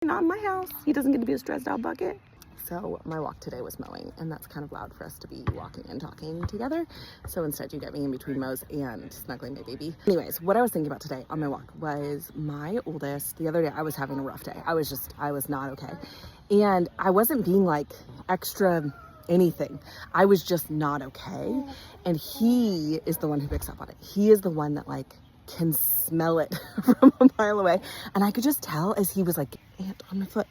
Not in my house. He doesn't get to be a stressed out bucket. So my walk today was mowing, and that's kind of loud for us to be walking and talking together. So instead you get me in between mows and snuggling my baby. Anyways, what I was thinking about today on my walk was my oldest. The other day I was having a rough day. I was not okay. And I wasn't being like extra anything. I was just not okay. And he is the one who picks up on it. He is the one that like can smell it from a mile away. And I could just tell as he was like, "Aunt, on my foot."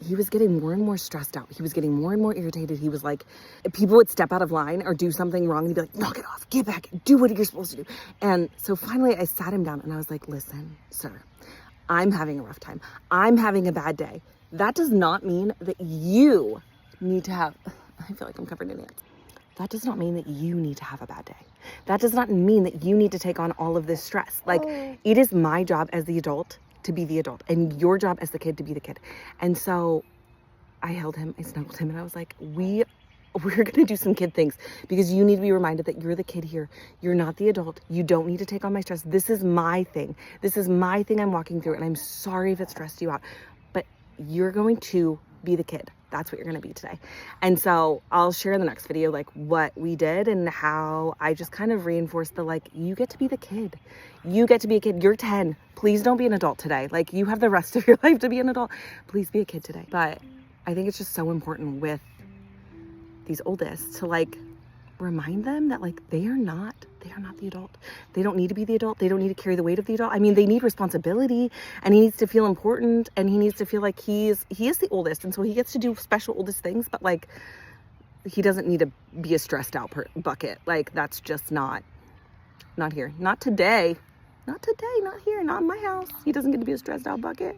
He was getting more and more stressed out. He was getting more and more irritated. He was like, people would step out of line or do something wrong and he'd be like, "Knock it off, get back, do what you're supposed to do." And so finally I sat him down and I was like, "Listen, sir, I'm having a rough time. I'm having a bad day. That does not mean that you need to have," I feel like I'm covered in ants. "That does not mean that you need to have a bad day. That does not mean that you need to take on all of this stress. Like, it is my job as the adult to be the adult and your job as the kid to be the kid." And so I held him, I snuggled him, and I was like, we're gonna do some kid things because you need to be reminded that you're the kid here. You're not the adult. You don't need to take on my stress. This is my thing. This is my thing I'm walking through, and I'm sorry if it stressed you out, but you're going to be the kid. That's what you're gonna be today. And so I'll share in the next video like what we did and how I just kind of reinforced the like, you get to be the kid. You get to be a kid. You're 10. Please don't be an adult today. Like, you have the rest of your life to be an adult. Please be a kid today. But I think it's just so important with these oldest to like remind them that like they are not the adult. They don't need to be the adult. They don't need to carry the weight of the adult. I mean, they need responsibility, and he needs to feel important, and he needs to feel like he is the oldest, and so he gets to do special oldest things, but like he doesn't need to be a stressed out bucket. Like, that's just not here. Not today. Not today, not here, not in my house. He doesn't get to be a stressed out bucket.